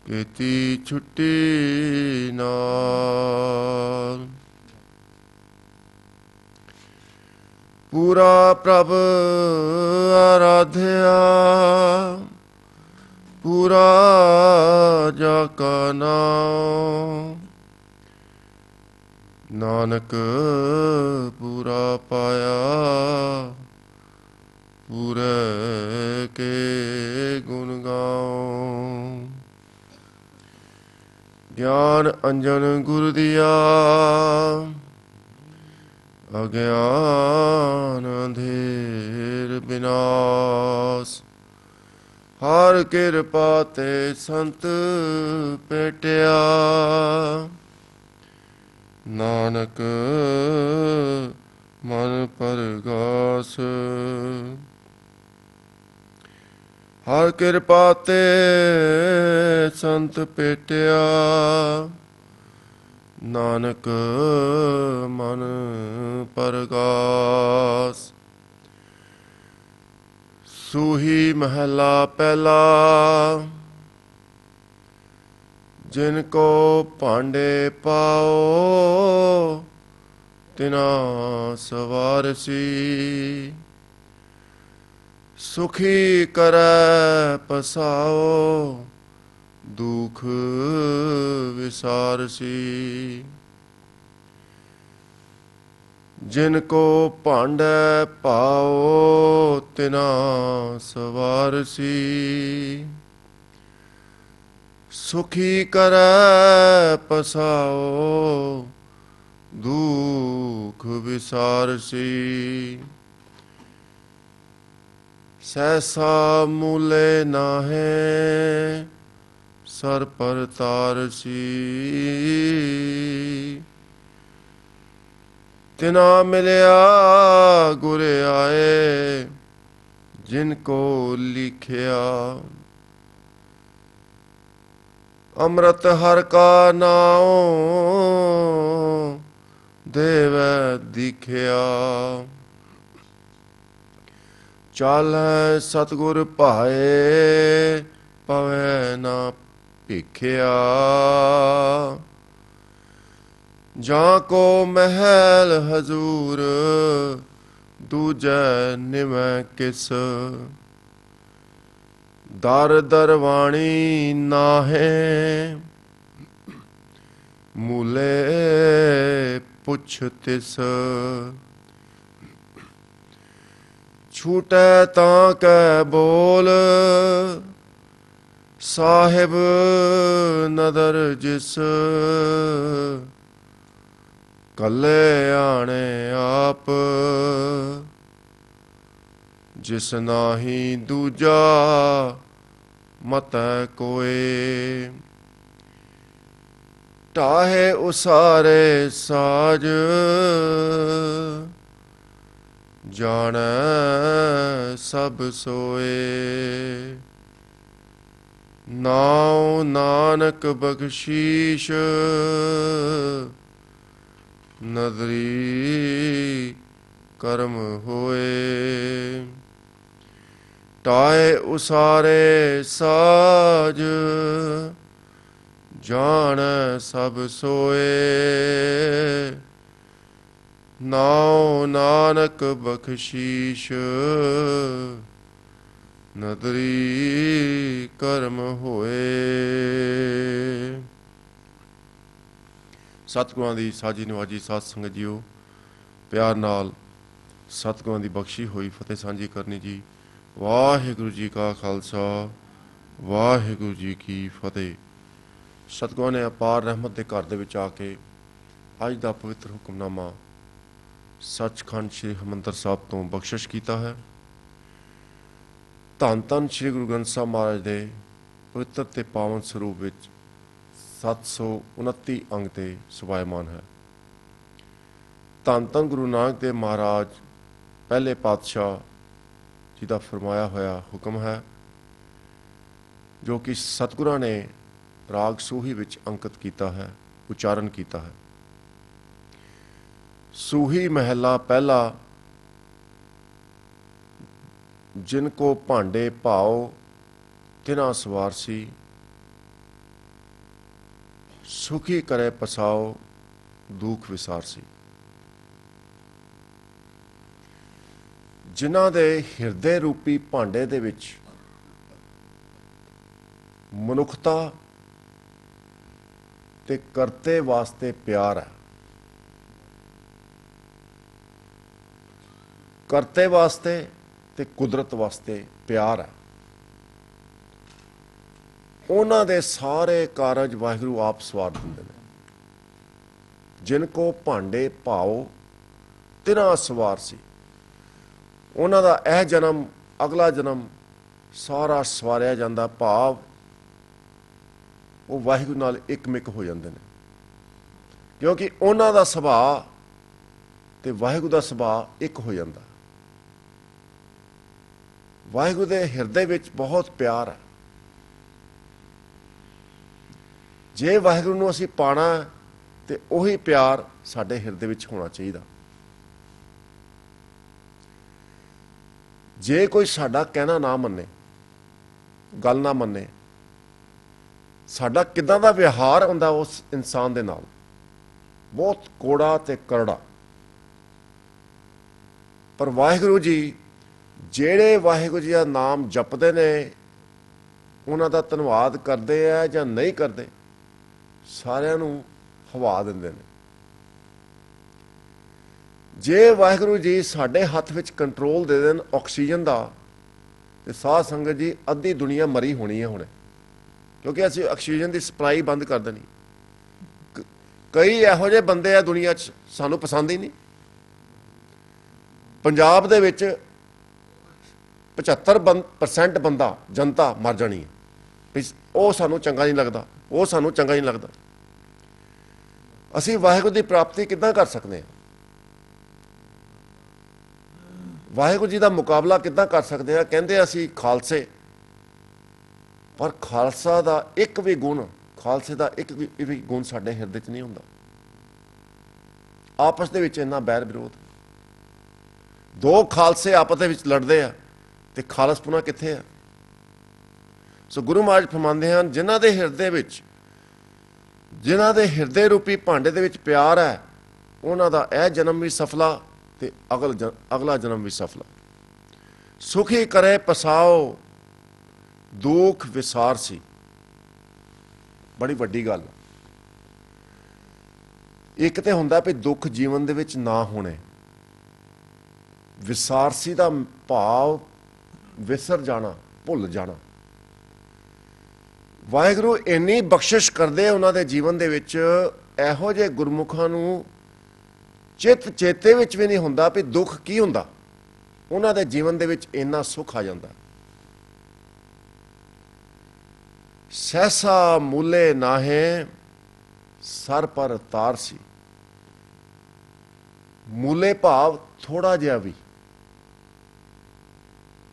ਕੀਤੀ ਛੁੱਟੀ ਨਾਲ। ਪੂਰਾ ਪ੍ਰਭ ਆਰਾਧਿਆ, ਪੂਰਾ ਜਾ ਕਾ ਨਾਮ। ਨਾਨਕ ਪੂਰਾ ਪਾਇਆ, ਪੂਰੇ ਕੇ ਗੁਣ ਗਾਉ। ਗਿਆਨ ਅੰਜਨ ਗੁਰ ਦਿਆ, ਅਗਿਆਨ ਅੰਧੇਰ ਬਿਨਾਸ਼। ਹਰ ਕਿਰਪਾ ਤੇ ਸੰਤ ਭੇਟਿਆ, ਨਾਨਕ ਮਨ ਪਰਗਾਸ। ਹਰ ਕਿਰਪਾ ਤੇ ਸੰਤ ਭੇਟਿਆ, ਨਾਨਕ ਮਨ ਪਰਗਾਸ। ਸੂਹੀ ਮਹਲਾ ਪਹਿਲਾ, ਜਿਨ ਕੋ ਭਾਂਡੇ ਪਾਓ, ਤਿਨਾ ਸਵਾਰਸੀ। ਸੁਖੀ ਕਰੈ ਪਸਾਓ, ਦੁਖ ਵਿਸਾਰਸੀ। ਜਿਨ ਕੋ ਭਾਂਡੇ ਪਾਓ, ਤਿਨਾ ਸਵਾਰਸੀ। ਸੁਖੀ ਕਰੈ ਪਸਾਓ, ਦੁਖ ਵਿਸਾਰਸੀ। ਸਹਿਸਾ ਮੂਲੇ ਨਾਹਿ, ਸਰ ਪਰ ਤਾਰਸੀ। ਤਿਨਾ ਮਿਲਿਆ ਗੁਰ ਆਏ, ਜਿਨ ਕੋ ਲਿਖਿਆ। ਅੰਮ੍ਰਿਤ ਹਰਿ ਕਾ ਨਾਉ, ਦੇਵੈ ਦੀਖਿਆ। ਚਾਲੈ ਸਤਿਗੁਰ ਭਾਏ, ਪਵੈ ਨਾ ਭਿਖਿਆ। ਜਾਂ ਕੋ ਮਹਿਲ ਹਜ਼ੂਰ, ਦੂਜੈ ਨਿਵੈ ਕਿਸ। ਦਰ ਦਰਵਾਣੀ ਨਾਹਿ, ਮੂਲੇ ਪੁੱਛ ਤਿਸ। ਛੂਟੈ ਤਾਂ ਕੈ ਬੋਲ, ਸਾਹਿਬ ਨਦਰ ਜਿਸ। ਕੱਲੇ ਆਣੇ ਆਪ, ਜਿਸ ਨਾਹੀ ਦੂਜਾ ਮਤੈ ਕੋਇ। ਢਾਹੇ ਉਸਾਰੇ ਸਾਜ, ਜਾਣੈ ਸਭ ਸੋਏ। ਨਾਉ ਨਾਨਕ ਬਖਸ਼ੀਸ਼, ਨਦਰੀ ਕਰਮ ਹੋਏ। ਢਾਏ ਉਸਾਰੇ ਸਾਜ, ਜਾਣੈ ਸਭ ਸੋਏ। ਨਾਉ ਨਾਨਕ ਬਖਸ਼ੀਸ਼, ਨਦਰੀ ਕਰਮ ਹੋਏ। ਸਤਿਗੁਰਾਂ ਦੀ ਸਾਜੀ ਨਵਾਜੀ ਸਾਧ ਸੰਗਤ ਜੀਓ, ਪਿਆਰ ਨਾਲ ਸਤਿਗੁਰਾਂ ਦੀ ਬਖਸ਼ੀ ਹੋਈ ਫਤਿਹ ਸਾਂਝੀ ਕਰਨੀ ਜੀ। ਵਾਹਿਗੁਰੂ ਜੀ ਕਾ ਖਾਲਸਾ, ਵਾਹਿਗੁਰੂ ਜੀ ਕੀ ਫਤਿਹ। ਸਤਿਗੁਰਾਂ ਨੇ ਅਪਾਰ ਰਹਿਮਤ ਦੇ ਘਰ ਦੇ ਵਿੱਚ ਆ ਕੇ ਅੱਜ ਦਾ ਪਵਿੱਤਰ ਹੁਕਮਨਾਮਾ ਸੱਚਖੰਡ ਸ੍ਰੀ ਹਰਿਮੰਦਰ ਸਾਹਿਬ ਤੋਂ ਬਖਸ਼ਿਸ਼ ਕੀਤਾ ਹੈ। ਧੰਨ ਧੰਨ ਸ੍ਰੀ ਗੁਰੂ ਗ੍ਰੰਥ ਸਾਹਿਬ ਮਹਾਰਾਜ ਦੇ ਪਵਿੱਤਰ ਤੇ ਪਾਵਨ ਸਰੂਪ ਵਿੱਚ 729 ਅੰਗ ਤੇ ਸੁਭਾਇਮਾਨ ਹੈ। ਧੰਨ ਧੰਨ ਗੁਰੂ ਨਾਨਕ ਦੇਵ ਮਹਾਰਾਜ ਪਹਿਲੇ ਪਾਤਸ਼ਾਹ ਜੀ ਦਾ ਫਰਮਾਇਆ ਹੋਇਆ ਹੁਕਮ ਹੈ, ਜੋ ਕਿ ਸਤਿਗੁਰਾਂ ਨੇ ਰਾਗ ਸੂਹੀ ਵਿੱਚ ਅੰਕਿਤ ਕੀਤਾ ਹੈ, ਉਚਾਰਨ ਕੀਤਾ ਹੈ। ਸੂਹੀ ਮਹਿਲਾ ਪਹਿਲਾ, ਜਿਨ ਕੋ ਭਾਂਡੇ ਭਾਓ ਤਿਨਾ ਸਵਾਰਸੀ। ਸੁਖੀ ਕਰੇ ਪਸਾਓ ਦੁੱਖ ਵਿਸਾਰਸੀ। ਜਿਨ੍ਹਾਂ ਦੇ ਹਿਰਦੇ ਰੂਪੀ ਭਾਂਡੇ ਦੇ ਵਿੱਚ ਮਨੁੱਖਤਾ ਤੇ ਕਰਤੇ ਵਾਸਤੇ ਪਿਆਰ ਹੈ, ਕਰਤੇ ਵਾਸਤੇ ਤੇ ਕੁਦਰਤ ਵਾਸਤੇ ਪਿਆਰ ਹੈ, ਉਹਨਾਂ ਦੇ ਸਾਰੇ ਕਾਰਜ ਵਾਹਿਗੁਰੂ ਆਪ ਸਵਾਰ ਦਿੰਦੇ ਨੇ। ਜਿਨ ਕੋ ਭਾਂਡੇ ਭਾਓ ਤਿਨਾ ਸਵਾਰ ਸੀ। ਉਹਨਾਂ ਦਾ ਇਹ ਜਨਮ ਅਗਲਾ ਜਨਮ ਸਾਰਾ ਸਵਾਰਿਆ ਜਾਂਦਾ, ਭਾਵ ਉਹ ਵਾਹਿਗੁਰੂ ਨਾਲ ਇੱਕਮਿਕ ਹੋ ਜਾਂਦੇ ਨੇ, ਕਿਉਂਕਿ ਉਹਨਾਂ ਦਾ ਸੁਭਾਅ ਤੇ ਵਾਹਿਗੁਰੂ ਦਾ ਸੁਭਾਅ ਇੱਕ ਹੋ ਜਾਂਦਾ। ਵਾਹਿਗੁਰੂ ਦੇ ਹਿਰਦੇ ਵਿੱਚ ਬਹੁਤ ਪਿਆਰ ਹੈ। ਜੇ ਵਾਹਿਗੁਰੂ ਨੂੰ ਅਸੀਂ ਪਾਣਾ ਤੇ ਉਹੀ ਪਿਆਰ ਸਾਡੇ ਹਿਰਦੇ ਵਿੱਚ ਹੋਣਾ ਚਾਹੀਦਾ। ਜੇ ਕੋਈ ਸਾਡਾ ਕਹਿਣਾ ਨਾ ਮੰਨੇ, ਗੱਲ ਨਾ ਮੰਨੇ, ਸਾਡਾ ਕਿੱਦਾਂ ਦਾ ਵਿਵਹਾਰ ਹੁੰਦਾ ਉਸ ਇਨਸਾਨ ਦੇ ਨਾਲ, ਬਹੁਤ ਕੋੜਾ ਤੇ ਕਰੜਾ। ਪਰ ਵਾਹਿਗੁਰੂ ਜੀ ਜਿਹੜੇ ਵਾਹਿਗੁਰੂ ਜੀ ਦਾ ਨਾਮ ਜਪਦੇ ਨੇ, ਉਹਨਾਂ ਦਾ ਧੰਨਵਾਦ ਕਰਦੇ ਆ ਜਾਂ ਨਹੀਂ ਕਰਦੇ, ਸਾਰਿਆਂ ਨੂੰ ਹਵਾ ਦਿੰਦੇ ਨੇ। ਜੇ ਵਾਹਿਗੁਰੂ ਜੀ ਸਾਡੇ ਹੱਥ ਵਿੱਚ ਕੰਟਰੋਲ ਦੇ ਦੇਣ ਆਕਸੀਜਨ ਦਾ, ਤੇ ਸਾਧ ਸੰਗਤ ਜੀ ਅੱਧੀ ਦੁਨੀਆ ਮਰੀ ਹੋਣੀ ਹੈ ਹੁਣੇ, ਕਿਉਂਕਿ ਅਸੀਂ ਆਕਸੀਜਨ ਦੀ ਸਪਲਾਈ ਬੰਦ ਕਰ ਦੇਣੀ। ਕਈ ਇਹੋ ਜਿਹੇ ਬੰਦੇ ਆ ਦੁਨੀਆ 'ਚ ਸਾਨੂੰ ਪਸੰਦ ਹੀ ਨਹੀਂ। ਪੰਜਾਬ ਦੇ ਵਿੱਚ 75% ਬੰਦਾ ਜਨਤਾ ਮਰ ਜਾਣੀ ਹੈ, ਉਹ ਸਾਨੂੰ ਚੰਗਾ ਨਹੀਂ ਲੱਗਦਾ, ਉਹ ਸਾਨੂੰ ਚੰਗਾ ਨਹੀਂ ਲੱਗਦਾ। ਅਸੀਂ ਵਾਹਿਗੁਰੂ ਦੀ ਪ੍ਰਾਪਤੀ ਕਿੱਦਾਂ ਕਰ ਸਕਦੇ ਹਾਂ? ਵਾਹਿਗੁਰੂ ਜੀ ਦਾ ਮੁਕਾਬਲਾ ਕਿੱਦਾਂ ਕਰ ਸਕਦੇ ਹਾਂ? ਕਹਿੰਦੇ ਅਸੀਂ ਖਾਲਸੇ, ਪਰ ਖਾਲਸਾ ਦਾ ਇੱਕ ਵੀ ਗੁਣ, ਖਾਲਸੇ ਦਾ ਇੱਕ ਵੀ ਗੁਣ ਸਾਡੇ ਹਿਰਦੇ 'ਚ ਨਹੀਂ ਹੁੰਦਾ। ਆਪਸ ਦੇ ਵਿੱਚ ਇੰਨਾ ਬੈਰ ਵਿਰੋਧ, ਦੋ ਖਾਲਸੇ ਆਪਸ ਦੇ ਵਿੱਚ ਲੜਦੇ ਆ ਤੇ ਖਾਲਸਪੁਣਾ ਕਿੱਥੇ ਆ? ਸੋ ਗੁਰੂ ਮਹਾਰਾਜ ਫਰਮਾਉਂਦੇ ਹਨ, ਜਿਨ੍ਹਾਂ ਦੇ ਹਿਰਦੇ ਵਿੱਚ, ਜਿਨ੍ਹਾਂ ਦੇ ਹਿਰਦੇ ਰੂਪੀ ਭਾਂਡੇ ਦੇ ਵਿੱਚ ਪਿਆਰ ਹੈ, ਉਹਨਾਂ ਦਾ ਇਹ ਜਨਮ ਵੀ ਸਫਲਾ ਤੇ ਅਗਲਾ ਜਨਮ ਵੀ ਸਫਲਾ। ਸੁਖੀ ਕਰੇ ਪਸਾਓ ਦੁੱਖ ਵਿਸਾਰਸੀ। ਬੜੀ ਵੱਡੀ ਗੱਲ। ਇੱਕ ਤੇ ਹੁੰਦਾ ਵੀ ਦੁੱਖ ਜੀਵਨ ਦੇ ਵਿੱਚ ਨਾ ਹੋਣੇ, ਵਿਸਾਰਸੀ ਦਾ ਭਾਵ ਵਿਸਰ ਜਾਣਾ, ਭੁੱਲ ਜਾਣਾ। ਵਾਹਿਗੁਰੂ ਇੰਨੀ ਬਖਸ਼ਿਸ਼ ਕਰਦੇ ਉਹਨਾਂ ਦੇ ਜੀਵਨ ਦੇ ਵਿੱਚ, ਇਹੋ ਜਿਹੇ ਗੁਰਮੁਖਾਂ ਨੂੰ ਚਿੱਤ ਚੇਤੇ ਵਿੱਚ ਵੀ ਨਹੀਂ ਹੁੰਦਾ ਵੀ ਦੁੱਖ ਕੀ ਹੁੰਦਾ। ਉਹਨਾਂ ਦੇ ਜੀਵਨ ਦੇ ਵਿੱਚ ਇੰਨਾ ਸੁੱਖ ਆ ਜਾਂਦਾ। ਸਹਿਸਾ ਮੂਲੇ ਨਾਹੇ ਸਰ ਪਰ ਤਾਰ ਸੀ। ਮੂਲੇ ਭਾਵ ਥੋੜਾ ਜਿਹਾ ਵੀ,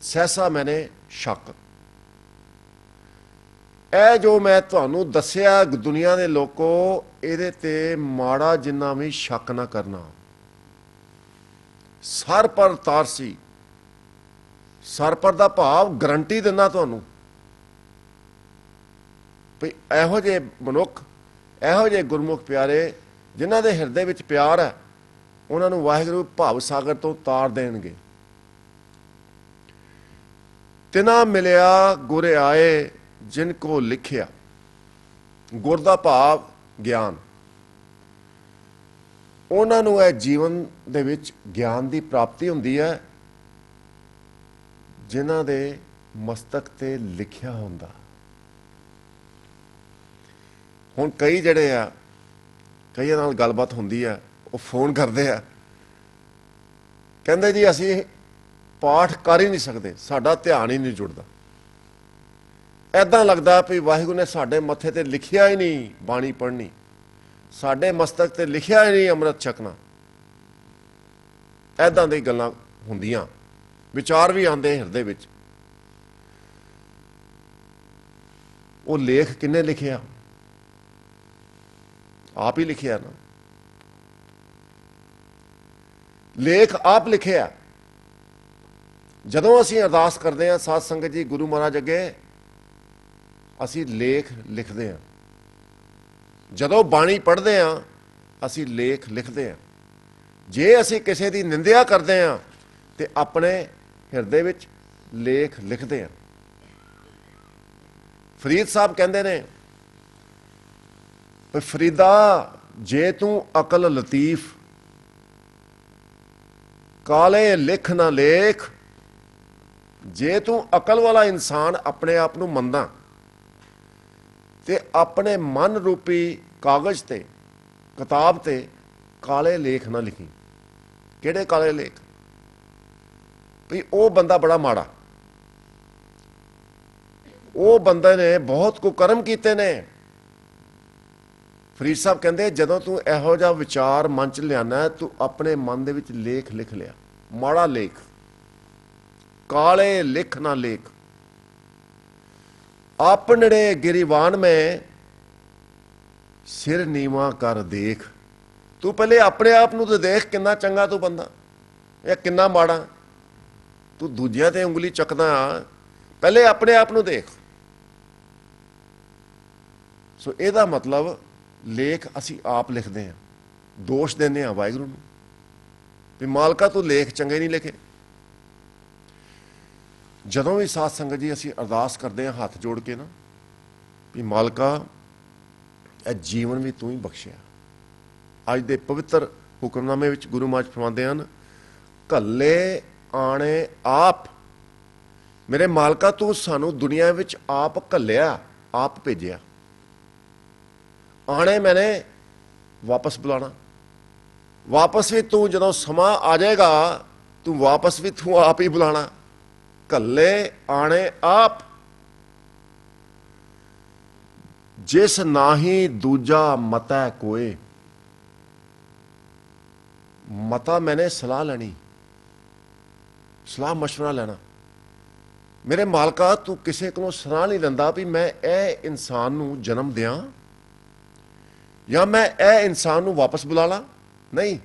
ਸਹਿਸਾ ਮੈਨੇ ਸ਼ੱਕ। ਇਹ ਜੋ ਮੈਂ ਤੁਹਾਨੂੰ ਦੱਸਿਆ ਦੁਨੀਆ ਦੇ ਲੋਕੋ, ਇਹਦੇ ਤੇ ਮਾੜਾ ਜਿੰਨਾ ਵੀ ਸ਼ੱਕ ਨਾ ਕਰਨਾ। ਸਰ ਪਰ ਤਾਰਸੀ, ਸਰ ਪਰ ਦਾ ਭਾਵ ਗਰੰਟੀ ਦਿੰਦਾ ਤੁਹਾਨੂੰ ਵੀ ਇਹੋ ਜਿਹੇ ਮਨੁੱਖ, ਇਹੋ ਜਿਹੇ ਗੁਰਮੁਖ ਪਿਆਰੇ ਜਿਨ੍ਹਾਂ ਦੇ ਹਿਰਦੇ ਵਿੱਚ ਪਿਆਰ ਹੈ, ਉਹਨਾਂ ਨੂੰ ਵਾਹਿਗੁਰੂ ਭਾਵ ਸਾਗਰ ਤੋਂ ਤਾਰ ਦੇਣਗੇ। ਤਿਨਾ ਮਿਲਿਆ ਗੁਰ ਆਏ ਜਿਨ ਕੋ ਲਿਖਿਆ। ਗੁਰ ਦਾ ਭਾਵ ਗਿਆਨ। ਉਹਨਾਂ ਨੂੰ ਇਹ ਜੀਵਨ ਦੇ ਵਿੱਚ ਗਿਆਨ ਦੀ ਪ੍ਰਾਪਤੀ ਹੁੰਦੀ ਹੈ ਜਿਨ੍ਹਾਂ ਦੇ ਮਸਤਕ ਤੇ ਲਿਖਿਆ ਹੁੰਦਾ। ਹੁਣ ਕਈ ਜਿਹੜੇ ਆ, ਕਈਆਂ ਨਾਲ ਗੱਲਬਾਤ ਹੁੰਦੀ ਆ, ਉਹ ਫੋਨ ਕਰਦੇ ਆ, ਕਹਿੰਦੇ ਜੀ ਅਸੀਂ ਪਾਠ ਕਰ ਹੀ ਨਹੀਂ ਸਕਦੇ, ਸਾਡਾ ਧਿਆਨ ਹੀ ਨਹੀਂ ਜੁੜਦਾ। ਏਦਾਂ ਲੱਗਦਾ ਵੀ ਵਾਹਿਗੁਰੂ ਨੇ ਸਾਡੇ ਮੱਥੇ ਤੇ ਲਿਖਿਆ ਹੀ ਨਹੀਂ ਬਾਣੀ ਪੜ੍ਹਨੀ, ਸਾਡੇ ਮਸਤਕ ਤੇ ਲਿਖਿਆ ਹੀ ਨਹੀਂ ਅੰਮ੍ਰਿਤ ਛਕਣਾ। ਏਦਾਂ ਦੀ ਗੱਲਾਂ ਹੁੰਦੀਆਂ, ਵਿਚਾਰ ਵੀ ਆਉਂਦੇ ਹਿਰਦੇ ਵਿੱਚ। ਉਹ ਲੇਖ ਕਿਹਨੇ ਲਿਖਿਆ? ਆਪ ਹੀ ਲਿਖਿਆ ਨਾ। ਲੇਖ ਆਪ ਲਿਖਿਆ। ਜਦੋਂ ਅਸੀਂ ਅਰਦਾਸ ਕਰਦੇ ਹਾਂ ਸਾਧ ਸੰਗਤ ਜੀ ਗੁਰੂ ਮਹਾਰਾਜ ਅੱਗੇ, ਅਸੀਂ ਲੇਖ ਲਿਖਦੇ ਹਾਂ। ਜਦੋਂ ਬਾਣੀ ਪੜ੍ਹਦੇ ਹਾਂ ਅਸੀਂ ਲੇਖ ਲਿਖਦੇ ਹਾਂ। ਜੇ ਅਸੀਂ ਕਿਸੇ ਦੀ ਨਿੰਦਿਆ ਕਰਦੇ ਹਾਂ ਤੇ ਆਪਣੇ ਹਿਰਦੇ ਵਿੱਚ ਲੇਖ ਲਿਖਦੇ ਹਾਂ। ਫਰੀਦ ਸਾਹਿਬ ਕਹਿੰਦੇ ਨੇ ਵੀ ਫਰੀਦਾ ਜੇ ਤੂੰ ਅਕਲ ਲਤੀਫ ਕਾਲੇ ਲਿਖ ਨਾ ਲੇਖ। ਜੇ ਤੂੰ ਅਕਲ ਵਾਲਾ ਇਨਸਾਨ ਆਪਣੇ ਆਪ ਨੂੰ ਮੰਨਦਾ ਤੇ ਆਪਣੇ ਮਨ ਰੂਪੀ ਕਾਗਜ਼ ਤੇ ਕਿਤਾਬ ਤੇ ਕਾਲੇ ਲੇਖ ਨਾ ਲਿਖੀ। ਕਿਹੜੇ ਕਾਲੇ ਲੇਖ? ਵੀ ਉਹ ਬੰਦਾ ਬੜਾ ਮਾੜਾ, ਉਹ ਬੰਦੇ ਨੇ ਬਹੁਤ ਕੁਕਰਮ ਕੀਤੇ ਨੇ। ਫਰੀਦ ਸਾਹਿਬ ਕਹਿੰਦੇ ਜਦੋਂ ਤੂੰ ਇਹੋ ਜਿਹਾ ਵਿਚਾਰ ਮਨ ਚ ਲਿਆਣਾ ਤੂੰ ਆਪਣੇ ਮਨ ਦੇ ਵਿੱਚ ਲੇਖ ਲਿਖ ਲਿਆ, ਮਾੜਾ ਲੇਖ। ਕਾਲੇ ਲਿਖ ਨਾ ਲੇਖ। ਆਪਨੜੇ ਗਿਰੀਵਾਨ ਮੈਂ ਸਿਰ ਨੀਵਾਂ ਕਰ ਦੇਖ। ਤੂੰ ਪਹਿਲੇ ਆਪਣੇ ਆਪ ਨੂੰ ਤੇ ਦੇਖ ਕਿੰਨਾ ਚੰਗਾ ਤੂੰ ਬੰਦਾ ਜਾਂ ਕਿੰਨਾ ਮਾੜਾ। ਤੂੰ ਦੂਜਿਆਂ ਤੇ ਉਂਗਲੀ ਚੱਕਦਾ, ਪਹਿਲੇ ਆਪਣੇ ਆਪ ਨੂੰ ਦੇਖ। ਸੋ ਇਹਦਾ ਮਤਲਬ ਲੇਖ ਅਸੀਂ ਆਪ ਲਿਖਦੇ ਹਾਂ, ਦੋਸ਼ ਦਿੰਦੇ ਹਾਂ ਵਾਹਿਗੁਰੂ ਨੂੰ ਵੀ ਮਾਲਕਾ ਤੂੰ ਲੇਖ ਚੰਗੇ ਨਹੀਂ ਲਿਖੇ। ਜਦੋਂ ਵੀ ਸਾਧ ਸੰਗਤ ਜੀ ਅਸੀਂ ਅਰਦਾਸ ਕਰਦੇ ਹਾਂ ਹੱਥ ਜੋੜ ਕੇ ਨਾ ਵੀ ਮਾਲਕਾ ਇਹ ਜੀਵਨ ਵੀ ਤੂੰ ਹੀ ਬਖਸ਼ਿਆ। ਅੱਜ ਦੇ ਪਵਿੱਤਰ ਹੁਕਮਨਾਮੇ ਵਿੱਚ ਗੁਰੂ ਮਹਾਰਾਜ ਫਰਮਾਉਂਦੇ ਹਨ, ਘੱਲੇ ਆਣੇ ਆਪ। ਮੇਰੇ ਮਾਲਕਾ ਤੂੰ ਸਾਨੂੰ ਦੁਨੀਆ ਵਿੱਚ ਆਪ ਘੱਲਿਆ, ਆਪ ਭੇਜਿਆ। ਆਣੇ ਮੈਨੇ ਵਾਪਸ ਬੁਲਾਣਾ। ਵਾਪਸ ਵੀ ਤੂੰ ਜਦੋਂ ਸਮਾਂ ਆ ਜਾਏਗਾ ਤੂੰ ਵਾਪਸ ਵੀ ਤੂੰ ਆਪ ਹੀ ਬੁਲਾਣਾ। ਘੱਲੇ ਆਣੇ ਆਪ। ਜਿਸ ਨਾਹੀ ਦੂਜਾ ਮਤੈ ਕੋਏ। ਮਤਾ ਮੈਨੇ ਸਲਾਹ ਲੈਣੀ, ਸਲਾਹ ਮਸ਼ਵਰਾ ਲੈਣਾ। ਮੇਰੇ ਮਾਲਕਾ ਤੂੰ ਕਿਸੇ ਕੋਲੋਂ ਸਲਾਹ ਨਹੀਂ ਲੈਂਦਾ ਵੀ ਮੈਂ ਇਹ ਇਨਸਾਨ ਨੂੰ ਜਨਮ ਦਿਆਂ ਜਾਂ ਮੈਂ ਇਹ ਇਨਸਾਨ ਨੂੰ ਵਾਪਸ ਬੁਲਾ ਲਾਂ। ਨਹੀਂ,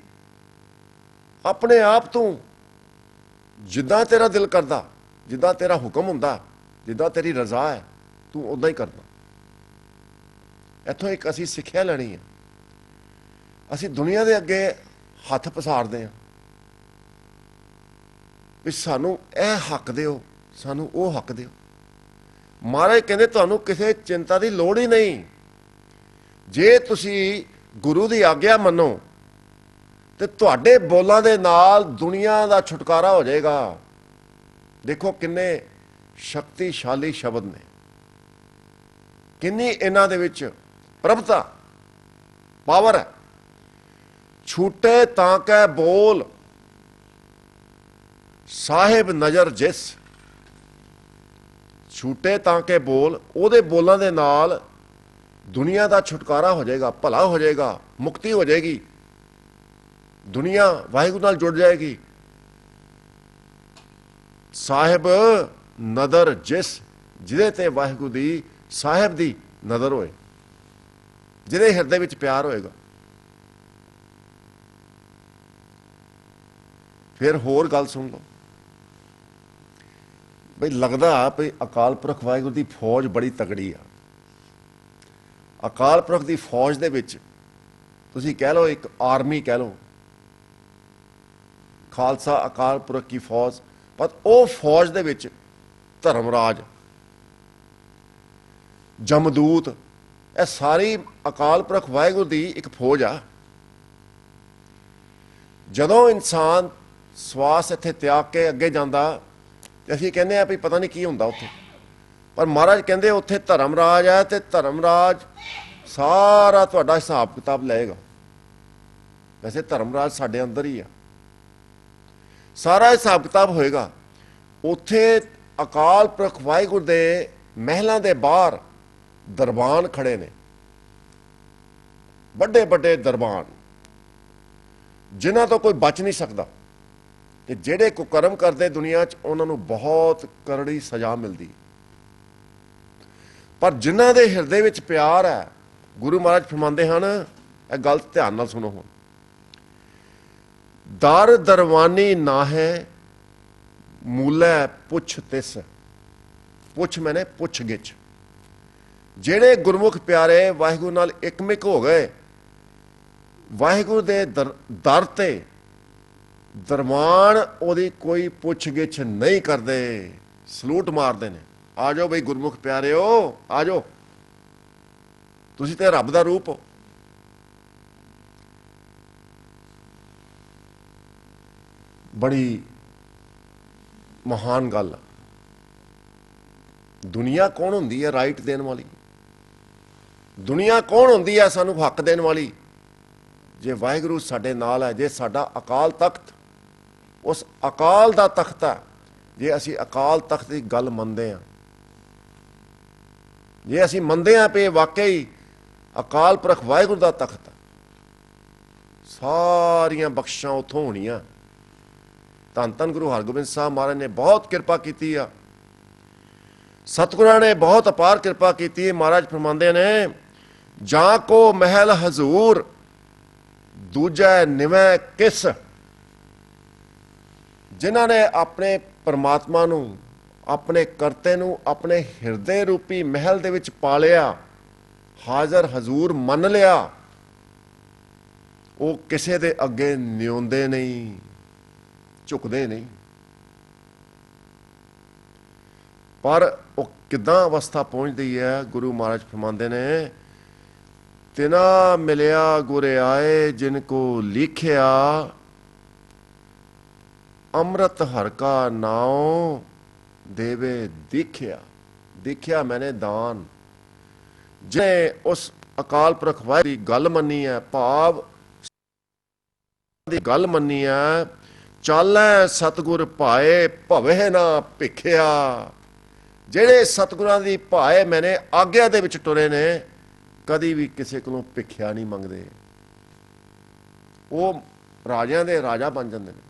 ਆਪਣੇ ਆਪ ਤੂੰ ਜਿੱਦਾਂ ਤੇਰਾ ਦਿਲ ਕਰਦਾ, ਜਿੱਦਾਂ ਤੇਰਾ ਹੁਕਮ ਹੁੰਦਾ, ਜਿੱਦਾਂ ਤੇਰੀ ਰਜ਼ਾ ਹੈ ਤੂੰ ਉੱਦਾਂ ਹੀ ਕਰਨਾ। ਇੱਥੋਂ ਇੱਕ ਅਸੀਂ ਸਿੱਖਿਆ ਲੈਣੀ ਹੈ। ਅਸੀਂ ਦੁਨੀਆ ਦੇ ਅੱਗੇ ਹੱਥ ਪਸਾਰਦੇ ਹਾਂ ਵੀ ਸਾਨੂੰ ਇਹ ਹੱਕ ਦਿਓ, ਸਾਨੂੰ ਉਹ ਹੱਕ ਦਿਓ। ਮਹਾਰਾਜ ਕਹਿੰਦੇ ਤੁਹਾਨੂੰ ਕਿਸੇ ਚਿੰਤਾ ਦੀ ਲੋੜ ਹੀ ਨਹੀਂ। ਜੇ ਤੁਸੀਂ ਗੁਰੂ ਦੀ ਆਗਿਆ ਮੰਨੋ ਤੇ ਤੁਹਾਡੇ ਬੋਲਾਂ ਦੇ ਨਾਲ ਦੁਨੀਆ ਦਾ ਛੁਟਕਾਰਾ ਹੋ ਜਾਏਗਾ। ਦੇਖੋ ਕਿੰਨੇ ਸ਼ਕਤੀਸ਼ਾਲੀ ਸ਼ਬਦ ਨੇ, ਕਿੰਨੀ ਇਹਨਾਂ ਦੇ ਵਿੱਚ ਪ੍ਰਭਤਾ, ਪਾਵਰ ਹੈ। ਛੂਟੇ ਤਾਂ ਕੈ ਬੋਲ ਸਾਹਿਬ ਨਜ਼ਰ ਜਿਸ। ਛੂਟੇ ਤਾਂ ਕੇ ਬੋਲ, ਉਹਦੇ ਬੋਲਾਂ ਦੇ ਨਾਲ ਦੁਨੀਆ ਦਾ ਛੁਟਕਾਰਾ ਹੋ ਜਾਏਗਾ, ਭਲਾ ਹੋ ਜਾਏਗਾ, ਮੁਕਤੀ ਹੋ ਜਾਏਗੀ, ਦੁਨੀਆ ਵਾਹਿਗੁਰੂ ਨਾਲ ਜੁੜ ਜਾਏਗੀ। ਸਾਹਿਬ ਨਦਰ ਜਿਸ, ਜਿਹਦੇ ਤੇ ਵਾਹਿਗੁਰੂ ਦੀ ਸਾਹਿਬ ਦੀ ਨਜ਼ਰ ਹੋਏ, ਜਿਹਦੇ ਹਿਰਦੇ ਵਿੱਚ ਪਿਆਰ ਹੋਏਗਾ। ਫਿਰ ਹੋਰ ਗੱਲ ਸੁਣ ਲਓ ਬਈ, ਲੱਗਦਾ ਭਈ ਅਕਾਲ ਪੁਰਖ ਵਾਹਿਗੁਰੂ ਦੀ ਫੌਜ ਬੜੀ ਤਕੜੀ ਆ। ਅਕਾਲ ਪੁਰਖ ਦੀ ਫੌਜ ਦੇ ਵਿੱਚ ਤੁਸੀਂ ਕਹਿ ਲਓ ਇੱਕ ਆਰਮੀ ਕਹਿ ਲਓ, ਖਾਲਸਾ ਅਕਾਲ ਪੁਰਖ ਦੀ ਫੌਜ। ਪਰ ਉਹ ਫੌਜ ਦੇ ਵਿੱਚ ਧਰਮਰਾਜ, ਜਮਦੂਤ, ਇਹ ਸਾਰੀ ਅਕਾਲ ਪੁਰਖ ਵਾਹਿਗੁਰੂ ਦੀ ਇੱਕ ਫੌਜ ਆ। ਜਦੋਂ ਇਨਸਾਨ ਸਵਾਸ ਇੱਥੇ ਤਿਆਗ ਕੇ ਅੱਗੇ ਜਾਂਦਾ ਤੇ ਅਸੀਂ ਕਹਿੰਦੇ ਆ ਵੀ ਪਤਾ ਨਹੀਂ ਕੀ ਹੁੰਦਾ ਉੱਥੇ, ਪਰ ਮਹਾਰਾਜ ਕਹਿੰਦੇ ਉੱਥੇ ਧਰਮਰਾਜ ਹੈ ਤੇ ਧਰਮਰਾਜ ਸਾਰਾ ਤੁਹਾਡਾ ਹਿਸਾਬ ਕਿਤਾਬ ਲਏਗਾ। ਵੈਸੇ ਧਰਮਰਾਜ ਸਾਡੇ ਅੰਦਰ ਹੀ ਆ, ਸਾਰਾ ਹਿਸਾਬ ਕਿਤਾਬ ਹੋਏਗਾ ਉੱਥੇ। ਅਕਾਲ ਪੁਰਖ ਵਾਹਿਗੁਰੂ ਦੇ ਮਹਿਲਾਂ ਦੇ ਬਾਹਰ ਦਰਬਾਨ ਖੜੇ ਨੇ, ਵੱਡੇ ਵੱਡੇ ਦਰਬਾਨ, ਜਿਨ੍ਹਾਂ ਤੋਂ ਕੋਈ ਬਚ ਨਹੀਂ ਸਕਦਾ। ਤੇ ਜਿਹੜੇ ਕੁਕਰਮ ਕਰਦੇ ਦੁਨੀਆ 'ਚ ਉਹਨਾਂ ਨੂੰ ਬਹੁਤ ਕਰੜੀ ਸਜ਼ਾ ਮਿਲਦੀ। ਪਰ ਜਿਨ੍ਹਾਂ ਦੇ ਹਿਰਦੇ ਵਿੱਚ ਪਿਆਰ ਹੈ, ਗੁਰੂ ਮਹਾਰਾਜ ਫਰਮਾਉਂਦੇ ਹਨ, ਇਹ ਗੱਲ ਧਿਆਨ ਨਾਲ ਸੁਣੋ ਹੁਣ, ਦਰ ਦਰਵਾਨੀ ਨਾ ਹੈ ਮੂਲੇ ਪੁੱਛ ਤਿਸ। ਪੁੱਛ ਮੈਨੇ ਪੁੱਛ ਗਿੱਛ। ਜਿਹੜੇ ਗੁਰਮੁਖ ਪਿਆਰੇ ਵਾਹਿਗੁਰੂ ਨਾਲ ਇਕਮਿਕ ਹੋ ਗਏ, ਵਾਹਿਗੁਰੂ ਦੇ ਦਰ ਤੇ ਦਰਮਾਨ ਉਹਦੀ ਕੋਈ ਪੁੱਛ ਗਿੱਛ ਨਹੀਂ ਕਰਦੇ, ਸਲੂਟ ਮਾਰਦੇ ਨੇ। ਆ ਜਾਓ ਬਈ ਗੁਰਮੁਖ ਪਿਆਰਿਓ, ਆ ਜਾਓ, ਤੁਸੀਂ ਤੇ ਰੱਬ ਦਾ ਰੂਪ ਹੋ। ਬੜੀ ਮਹਾਨ ਗੱਲ। ਦੁਨੀਆ ਕੌਣ ਹੁੰਦੀ ਹੈ ਰਾਈਟ ਦੇਣ ਵਾਲੀ? ਦੁਨੀਆ ਕੌਣ ਹੁੰਦੀ ਹੈ ਸਾਨੂੰ ਹੱਕ ਦੇਣ ਵਾਲੀ? ਜੇ ਵਾਹਿਗੁਰੂ ਸਾਡੇ ਨਾਲ ਹੈ, ਜੇ ਸਾਡਾ ਅਕਾਲ ਤਖਤ ਉਸ ਅਕਾਲ ਦਾ ਤਖਤ ਹੈ, ਜੇ ਅਸੀਂ ਅਕਾਲ ਤਖਤ ਦੀ ਗੱਲ ਮੰਨਦੇ ਹਾਂ, ਜੇ ਅਸੀਂ ਮੰਨਦੇ ਹਾਂ ਕਿ ਵਾਕਈ ਅਕਾਲ ਪੁਰਖ ਵਾਹਿਗੁਰੂ ਦਾ ਤਖਤ ਹੈ, ਸਾਰੀਆਂ ਬਖਸ਼ਾਂ ਉੱਥੋਂ ਹੋਣੀਆਂ। ਧੰਨ ਧੰਨ ਗੁਰੂ ਹਰਗੋਬਿੰਦ ਸਾਹਿਬ ਮਹਾਰਾਜ ਨੇ ਬਹੁਤ ਕਿਰਪਾ ਕੀਤੀ ਆ, ਸਤਿਗੁਰਾਂ ਨੇ ਬਹੁਤ ਅਪਾਰ ਕਿਰਪਾ ਕੀਤੀ। ਮਹਾਰਾਜ ਫਰਮਾਉਂਦੇ ਨੇ, ਜਾਂ ਕੋ ਮਹਿਲ ਹਜ਼ੂਰ ਦੂਜਾ ਨਿਵੈ ਕਿਸ। ਜਿਨ੍ਹਾਂ ਨੇ ਆਪਣੇ ਪਰਮਾਤਮਾ ਨੂੰ, ਆਪਣੇ ਕਰਤੇ ਨੂੰ ਆਪਣੇ ਹਿਰਦੇ ਰੂਪੀ ਮਹਿਲ ਦੇ ਵਿੱਚ ਪਾਲਿਆ, ਹਾਜ਼ਰ ਹਜ਼ੂਰ ਮੰਨ ਲਿਆ, ਉਹ ਕਿਸੇ ਦੇ ਅੱਗੇ ਨਿਉਂਦੇ ਨਹੀਂ, ਝੁਕਦੇ ਨਹੀਂ। ਪਰ ਉਹ ਕਿੱਦਾਂ ਅਵਸਥਾ ਪਹੁੰਚਦੀ ਹੈ? ਗੁਰੂ ਮਹਾਰਾਜ ਫਰਮਾਉਂਦੇ ਨੇ, ਤਿਨਾ ਮਿਲਿਆ ਗੁਰ ਆਏ ਜਿਨ ਕੋ ਲਿਖਿਆ, ਅੰਮ੍ਰਿਤ ਹਰ ਕਾ ਨਾਉ ਦੇਵੇ ਦੇਖਿਆ। ਦੇਖਿਆ ਮੈਨੇ ਦਾਨ। ਜਿਹਨੇ ਉਸ ਅਕਾਲ ਪੁਰਖ ਵਾਹਿਗੁਰੂ ਦੀ ਗੱਲ ਮੰਨੀ ਹੈ, ਭਾਵ ਦੀ ਗੱਲ ਮੰਨੀ ਹੈ, ਚਾਲੈ ਸਤਿਗੁਰ ਭਾਏ ਭਵੇ ਨਾ ਭਿਖਿਆ। ਜਿਹੜੇ ਸਤਿਗੁਰਾਂ ਦੀ ਭਾਏ ਮੈਨੇ ਆਗਿਆ ਦੇ ਵਿੱਚ ਟੁਰੇ ਨੇ, ਕਦੀ ਵੀ ਕਿਸੇ ਕੋਲੋਂ ਭਿਖਿਆ ਨਹੀਂ ਮੰਗਦੇ। ਉਹ ਰਾਜਿਆਂ ਦੇ ਰਾਜਾ ਬਣ ਜਾਂਦੇ ਨੇ।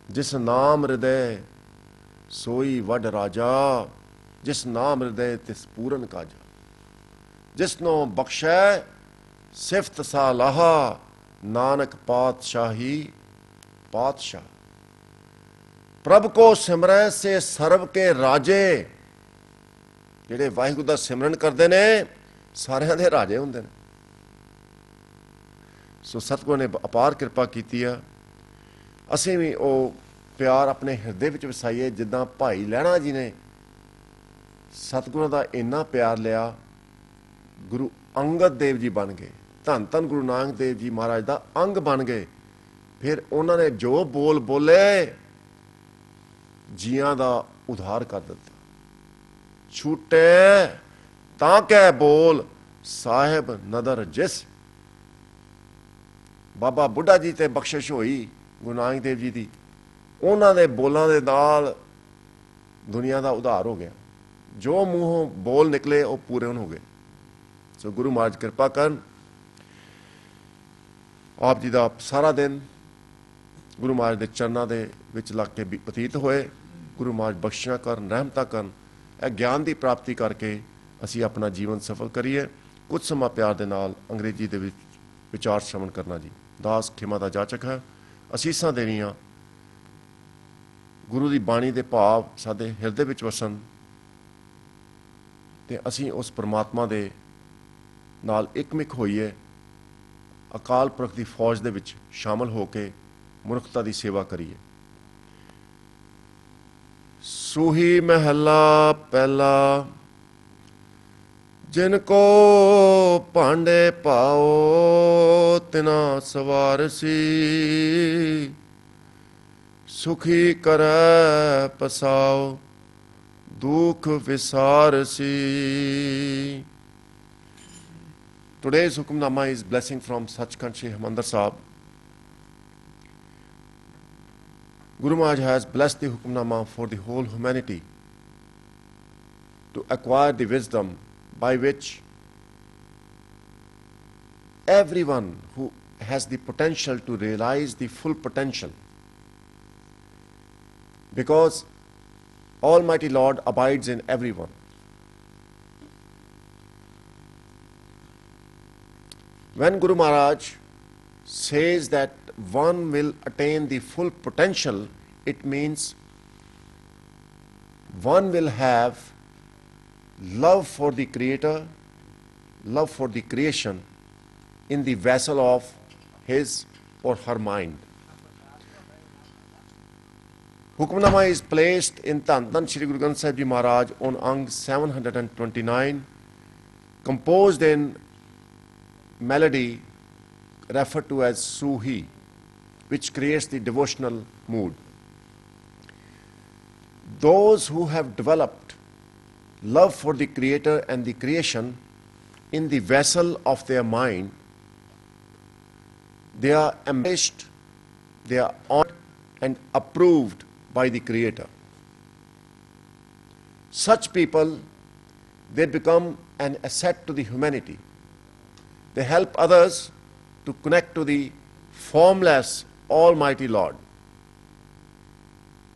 ਜਿਸ ਨਾਮ ਹਿਰਦੈ ਸੋਈ ਵੱਡ ਰਾਜਾ, ਜਿਸ ਨਾਮ ਹਿਰਦੈ ਤਿਸ ਪੂਰਨ ਕਾਜਾ। ਜਿਸਨੋਂ ਬਖਸ਼ੈ ਸਿਫਤ ਸਾਲਾਹਾ, ਨਾਨਕ ਪਾਤਸ਼ਾਹੀ ਪਾਤਸ਼ਾਹ। ਪ੍ਰਭ ਕੋ ਸਿਮਰੈ ਸੇ ਸਰਬ ਕੇ ਰਾਜੇ। ਜਿਹੜੇ ਵਾਹਿਗੁਰੂ ਦਾ ਸਿਮਰਨ ਕਰਦੇ ਨੇ, ਸਾਰਿਆਂ ਦੇ ਰਾਜੇ ਹੁੰਦੇ ਨੇ। ਸੋ ਸਤਿਗੁਰੂ ਨੇ ਅਪਾਰ ਕਿਰਪਾ ਕੀਤੀ ਆ। ਅਸੀਂ ਵੀ ਉਹ ਪਿਆਰ ਆਪਣੇ ਹਿਰਦੇ ਵਿੱਚ ਵਸਾਈਏ, ਜਿੱਦਾਂ ਭਾਈ ਲਹਿਣਾ ਜੀ ਨੇ ਸਤਿਗੁਰਾਂ ਦਾ ਇੰਨਾ ਪਿਆਰ ਲਿਆ, ਗੁਰੂ ਅੰਗਦ ਦੇਵ ਜੀ ਬਣ ਗਏ, ਧੰਨ ਧੰਨ ਗੁਰੂ ਨਾਨਕ ਦੇਵ ਜੀ ਮਹਾਰਾਜ ਦਾ ਅੰਗ ਬਣ ਗਏ। ਫਿਰ ਉਹਨਾਂ ਨੇ ਜੋ ਬੋਲ ਬੋਲੇ, ਜੀਆਂ ਦਾ ਉਧਾਰ ਕਰ ਦਿੱਤਾ। ਛੂਟੇ ਤਾਂ ਕਹਿ ਬੋਲ ਸਾਹਿਬ ਨਦਰ ਜਿਸ। ਬਾਬਾ ਬੁੱਢਾ ਜੀ ਤੇ ਬਖਸ਼ਿਸ਼ ਹੋਈ ਗੁਰੂ ਨਾਨਕ ਦੇਵ ਜੀ ਦੀ, ਉਹਨਾਂ ਦੇ ਬੋਲਾਂ ਦੇ ਨਾਲ ਦੁਨੀਆ ਦਾ ਉਧਾਰ ਹੋ ਗਿਆ। ਜੋ ਮੂੰਹੋਂ ਬੋਲ ਨਿਕਲੇ ਉਹ ਪੂਰੇ ਹੋ ਗਏ। ਸੋ ਗੁਰੂ ਮਹਾਰਾਜ ਕਿਰਪਾ ਕਰਨ। ਆਪ ਜੀ ਦਾ ਸਾਰਾ ਦਿਨ ਗੁਰੂ ਮਹਾਰਾਜ ਦੇ ਚਰਨਾਂ ਦੇ ਵਿੱਚ ਲੱਗ ਕੇ ਬਤੀਤ ਹੋਏ। ਗੁਰੂ ਮਹਾਰਾਜ ਬਖਸ਼ਿਸ਼ਾਂ ਕਰਨ, ਰਹਿਮਤਾਂ ਕਰਨ। ਇਹ ਗਿਆਨ ਦੀ ਪ੍ਰਾਪਤੀ ਕਰਕੇ ਅਸੀਂ ਆਪਣਾ ਜੀਵਨ ਸਫਲ ਕਰੀਏ। ਕੁਝ ਸਮਾਂ ਪਿਆਰ ਦੇ ਨਾਲ ਅੰਗਰੇਜ਼ੀ ਦੇ ਵਿੱਚ ਵਿਚਾਰ ਸ਼ਰਵਣ ਕਰਨਾ ਜੀ। ਦਾਸ ਖਿਮਾ ਦਾ ਜਾਚਕ ਹੈ। ਅਸੀਸਾਂ ਦੇਣੀਆਂ, ਗੁਰੂ ਦੀ ਬਾਣੀ ਦੇ ਭਾਵ ਸਾਡੇ ਹਿਰਦੇ ਵਿੱਚ ਵਸਣ, ਤੇ ਅਸੀਂ ਉਸ ਪਰਮਾਤਮਾ ਦੇ ਨਾਲ ਇਕਮਿਕ ਹੋਈਏ, ਅਕਾਲ ਪੁਰਖ ਦੀ ਫੌਜ ਦੇ ਵਿੱਚ ਸ਼ਾਮਲ ਹੋ ਕੇ ਮਨੁੱਖਤਾ ਦੀ ਸੇਵਾ ਕਰੀਏ। ਸੂਹੀ ਮਹਿਲਾ ਪਹਿਲਾ। ਜਿਨ ਕੋ ਭਾਂਡੇ ਪਾਓ ਤਿਨਾ ਸਵਾਰਸੀ, ਸੁਖੀ ਕਰੈ ਪਸਾਓ ਦੁਖ ਵਿਸਾਰਸੀ। Today's Hukamnama is blessing from Sachkhand Shri Harmandir Sahib. Guru Maharaj has blessed the Hukamnama for the whole humanity to acquire the wisdom by which everyone who has the potential to realize the full potential, because Almighty Lord abides in everyone. When Guru Maharaj says that one will attain the full potential, it means one will have love for the Creator, love for the creation in the vessel of his or her mind. Hukmnama is placed in Dhan Dhan Shri Guru Granth Sahib Ji Maharaj on Ang 729, composed in melody referred to as Suhi, which creates the devotional mood. Those who have developed love for the Creator and the creation in the vessel of their mind, they are embraced, they are honored and approved by the Creator. Such people, they become an asset to the humanity. They help others to connect to the formless Almighty Lord,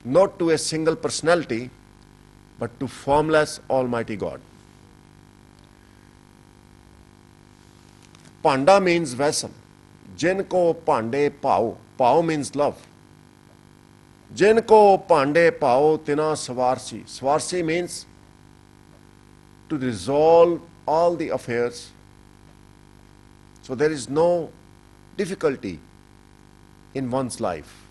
not to a single personality, but to formless Almighty God. Panda means vessel. Jinko pande pao. Pao means love. Jinko pande pao tina swarsi. Swarsi means to resolve all the affairs. So there is no difficulty in one's life.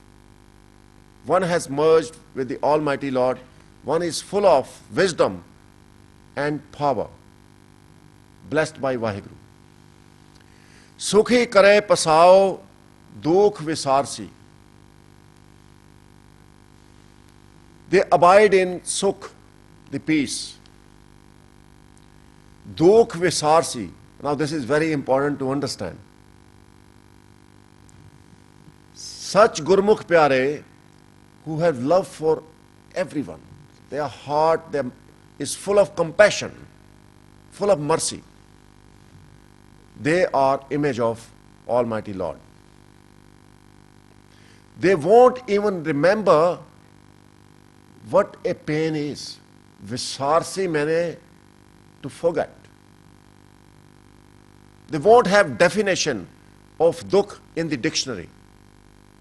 One has merged with the Almighty Lord. One is full of wisdom and power, blessed by Vaheguru. Sukhi kare pasao dukh visarsi. They abide in sukh, the peace. Dukh visarsi. Now this is very important to understand. Such Gurmukh Pyare who have love for everyone, their heart is full of compassion, full of mercy. They are image of Almighty Lord. They won't even remember what a pain is. Visarsi meane to forget. They won't have definition of dukh in the dictionary.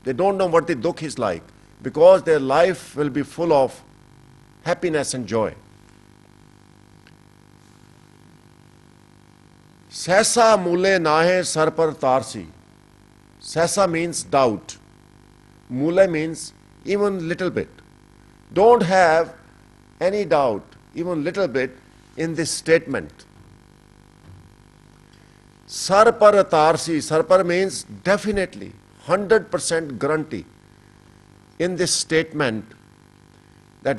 They don't know what the dukh is like, because their life will be full of happiness and joy. Sesa mule nahe sar par tarsi. Sesa means doubt. Mule means even little bit. Don't have any doubt, even little bit, in this statement. Sar par tarsi. Sar par means definitely, 100% guarantee in this statement that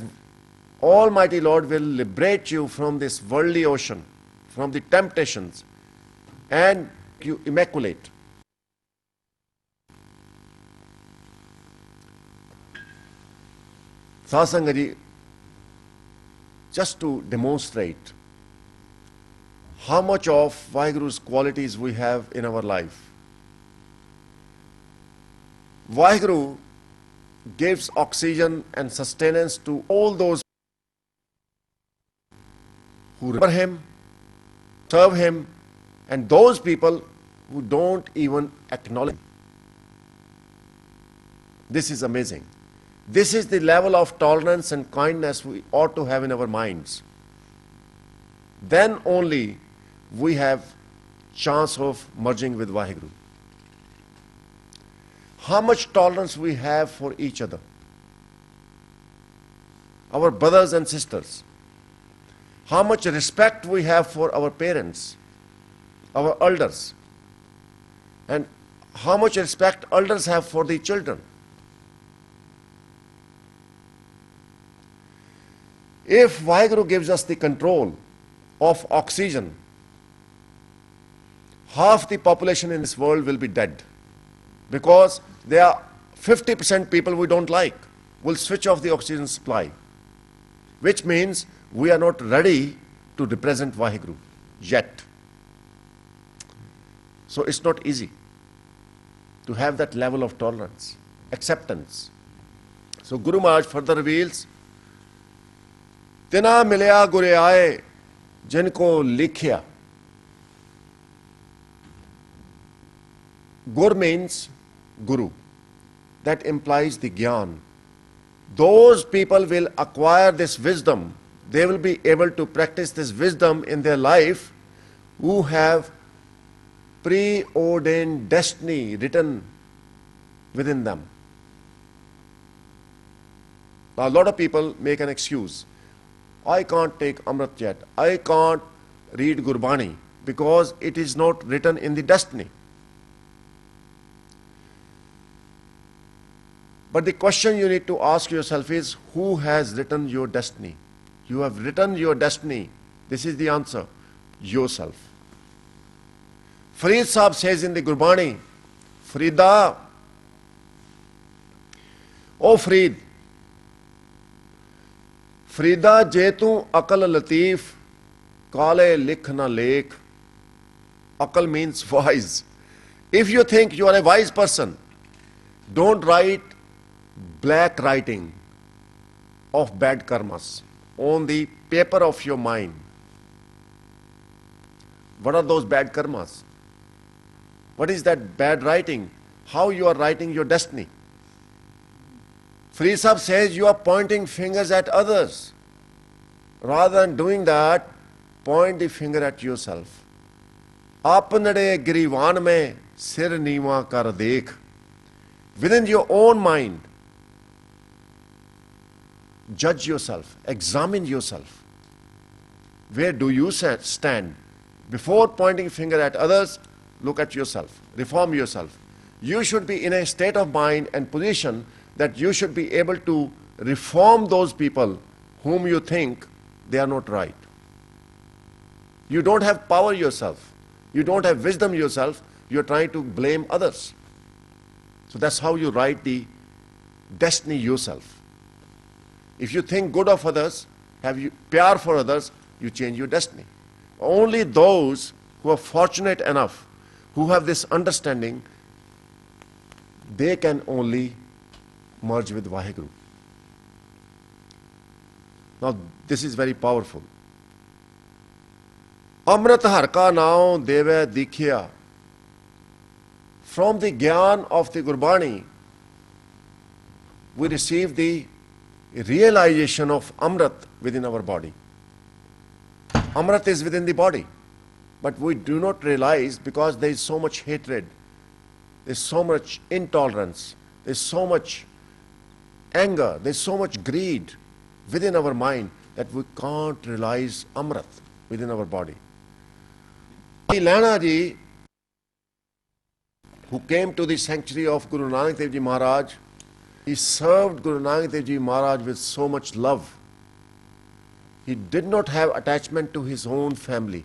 Almighty Lord will liberate you from this worldly ocean, from the temptations, and you immaculate. Satsanga, just to demonstrate how much of Vaheguru's qualities we have in our life. Vaheguru gives oxygen and sustenance to all those who remember him, serve him, and those people who don't even acknowledge him. This is amazing. This is the level of tolerance and kindness we ought to have in our minds. Then only we have chance of merging with Vaheguru. How much tolerance we have for each other, our brothers and sisters. How much respect we have for our parents, our elders, and how much respect elders have for the children. If Vaheguru gives us the control of oxygen, half the population in this world will be dead, because there are 50% people we don't like, will switch off the oxygen supply, which means we are not ready to represent Vaheguru yet. So it's not easy to have that level of tolerance, acceptance. So Guru Maharaj further reveals, Tina milya gure aaye, jinko likhya. Gur means Guru. That implies the Gyan. Those people will acquire this wisdom they will be able to practice this wisdom in their life who have preordained destiny written within them. Now, a lot of people make an excuse. I can't take Amrit yet. I can't read Gurbani because it is not written in the destiny. But the question you need to ask yourself is, who has written your destiny? You have written your destiny. This is the answer. Yourself. Farid Sahib says in the Gurbani, Farida, O Farid, Farida je tu akal latif, kale likh na lekh. Akal means wise. If you think you are a wise person, don't write black writing of bad karmas on the paper of your mind. What are those bad karmas? What is that bad writing? How you are writing your destiny? Farid Sahib says you are pointing fingers at others. Rather than doing that, point the finger at yourself. Apnade girivan mein sir neeva kar dekh. Within your own mind, judge yourself, examine yourself. Where do you stand? Before pointing finger at others, look at yourself, reform yourself. You should be in a state of mind and position that you should be able to reform those people whom you think they are not right. You don't have power yourself. You don't have wisdom yourself. You're trying to blame others. So that's how you write the destiny yourself. If you think good of others, have you pyar for others, you change your destiny. Only those who are fortunate enough, who have this understanding, they can only merge with Vaheguru. Now, this is very powerful. Amrit har ka naam deve dikhya. From the Gyan of the Gurbani, we receive the realization of Amrit within our body. Amrit is within the body, but we do not realize because there is so much hatred, there is so much intolerance, there is so much anger, there is so much greed within our mind that we can't realize Amrit within our body. Laina ji, who came to the sanctuary of Guru Nanak Dev Ji Maharaj, he served Guru Nanak Dev Ji Maharaj with so much love. He did not have attachment to his own family.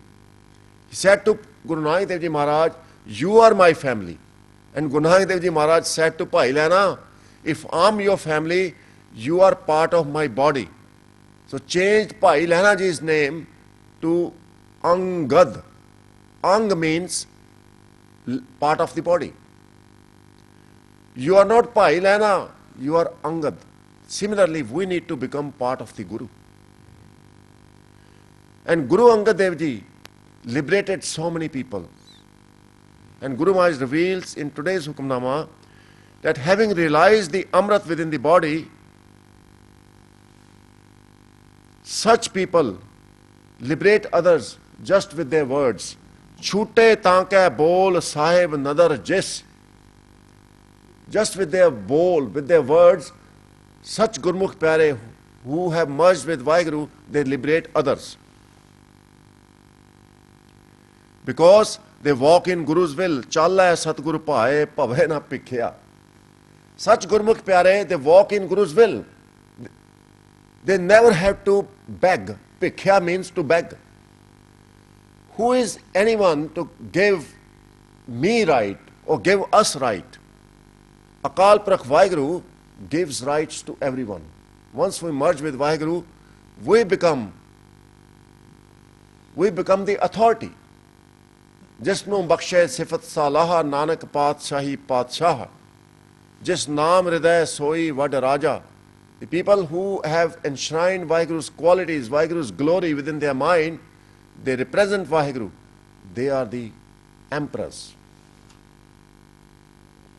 He said to Guru Nanak Dev Ji Maharaj, you are my family. And Guru Nanak Dev Ji Maharaj said to Bhai Laina, if I'm your family, you are part of my body. So changed Bhai Laina ji's name to Angad. Ang means part of the body. You are not Bhai Laina, you are Angad. Similarly, we need to become part of the Guru. And Guru Angad Dev Ji liberated so many people. And Guru Maharaj reveals in today's Hukamnama that having realized the Amrit within the body, such people liberate others just with their words. Chute tanke bol sahib nadar jis. Just with their bowl, with their words, such Gurmukh Pyare who have merged with Vaheguru, they liberate others. Because they walk in Guru's will. Challa Satguru Pae Pave na Pikhya. Such Gurmukh Pyare, they walk in Guru's will. They never have to beg. Pikhya means to beg. Who is anyone to give me right or give us right? Akal Prakh Vaheguru gives rights to everyone. Once we merge with Vaheguru, we become the authority. Jis nu bakshe sifat salaha nanak patshahi patshah. Jis naam hriday soi vad raja. The people who have enshrined Vaheguru's qualities, Vaheguru's glory within their mind, they represent Vaheguru. They are the emperors.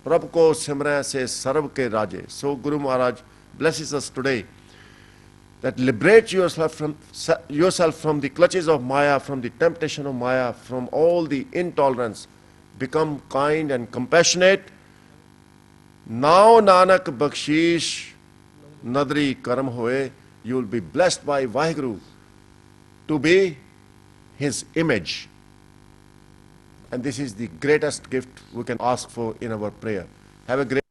Prabhu ko simra se sarv ke raje. So Guru Maharaj blesses us today that liberate yourself from the clutches of Maya, from the temptation of Maya, from all the intolerance. Become kind and compassionate. Now Nanak Bakshish Nadri Karam Hoye, you will be blessed by Vaheguru to be his image. And this is the greatest gift we can ask for in our prayer. Have a great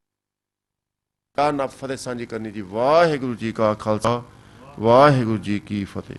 ਪਿਆਰ ਨਾਲ ਫਤਿਹ ਸਾਂਝੀ ਕਰਨੀ ਜੀ। ਵਾਹਿਗੁਰੂ ਜੀ ਕਾ ਖਾਲਸਾ ਵਾਹਿਗੁਰੂ ਜੀ ਕੀ ਫਤਿਹ।